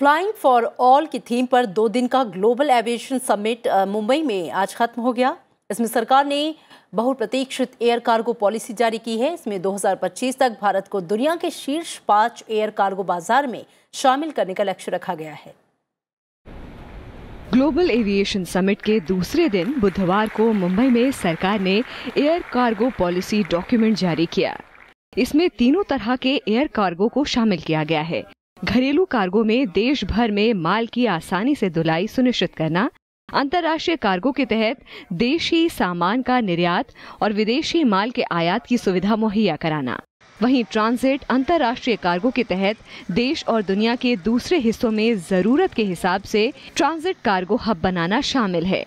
Flying for all की theme पर 2 दिन का ग्लोबल एविएशन समिट मुंबई में आज खत्म हो गया। इसमें सरकार ने बहुप्रतीक्षित एयर कार्गो पॉलिसी जारी की है। इसमें 2025 तक भारत को दुनिया के शीर्ष 5 एयर कार्गो बाजार में शामिल करने का लक्ष्य रखा गया है। ग्लोबल एविएशन समिट के दूसरे दिन बुधवार को मुंबई में सरकार ने एयर कार्गो पॉलिसी डॉक्यूमेंट जारी किया। इसमें तीनों तरह के एयर कार्गो को शामिल किया गया है। घरेलू कार्गो में देश भर में माल की आसानी से ढुलाई सुनिश्चित करना, अंतर्राष्ट्रीय कार्गो के तहत देशी सामान का निर्यात और विदेशी माल के आयात की सुविधा मुहैया कराना। वहीं ट्रांजिट अंतर्राष्ट्रीय कार्गो के तहत देश और दुनिया के दूसरे हिस्सों में जरूरत के हिसाब से ट्रांजिट कार्गो हब बनाना शामिल है।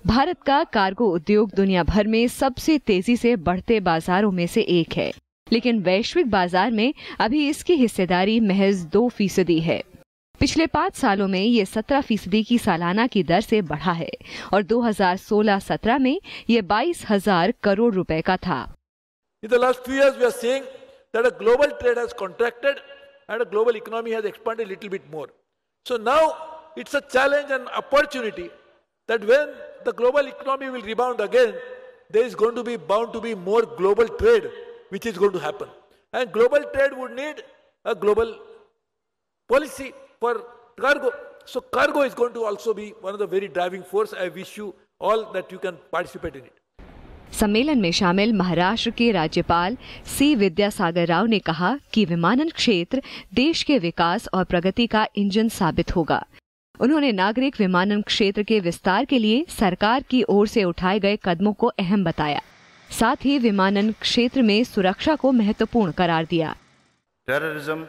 भारत का कार्गो उद्योग दुनिया भर में सबसे तेजी से बढ़ते बाजारों में से एक है, लेकिन वैश्विक बाजार में अभी इसकी हिस्सेदारी महज 2% है। पिछले 5 सालों में ये 17% की सालाना की दर से बढ़ा है और 2016-17 में ये 22,000 करोड़ रुपए का था। In the last few years, we are seeing that a global trade has contracted and a global economy has expanded a little bit more. So now it's a challenge and opportunity that when the global economy will rebound again, there is going to be bound to be more global trade which is going to happen. And global trade would need a global policy for cargo. So cargo is going to also be one of the very driving force. I wish you all that you can participate in it. सम्मेलन में शामिल महाराष्ट्र के राज्यपाल सी विद्यासागर राव ने कहा कि विमानन क्षेत्र देश के विकास और प्रगति का इंजन साबित होगा। उन्होंने नागरिक विमानन क्षेत्र के विस्तार के लिए सरकार की ओर से उठाए गए कदमों को अहम बताया। साथ ही विमानन क्षेत्र में सुरक्षा को महत्वपूर्ण करार दिया। Terrorism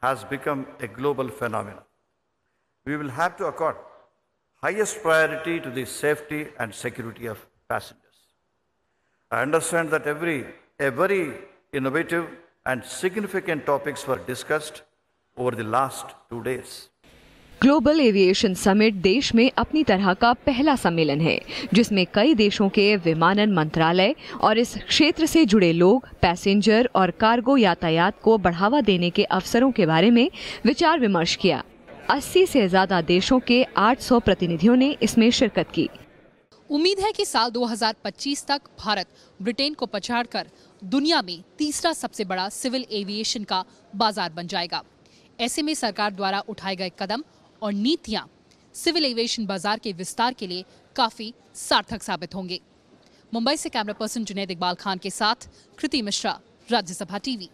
has become a global phenomenon. We will have to accord highest priority to the safety and security of passengers. I understand that a very innovative and significant topics were discussed over the last 2 days. Global aviation summit देश में अपनी तरह का पहला सम्मेलन है, जिसमें कई देशों के विमानन मंत्रालय और इस क्षेत्र से जुड़े लोग पैसेंजर और कार्गो यातायात को बढ़ावा देने के अवसरों के बारे में विचार विमर्श किया। 80 से ज्यादा देशों के 800 प्रतिनिधियों ने इसमें शिरकत की। उम्मीद है कि साल 2025 तक भारत ब्रिटेन को पछाड़कर दुनिया में तीसरा सबसे बड़ा सिविल एविएशन का बाजार बन जाएगा। ऐसे में सरकार द्वारा उठाए गए कदम और नीतियां सिविल एविएशन बाजार के विस्तार के लिए काफी सार्थक साबित होंगे। मुंबई से कैमरा पर्सन जुनैद इकबाल खान के साथ कृति मिश्रा, राज्यसभा टीवी।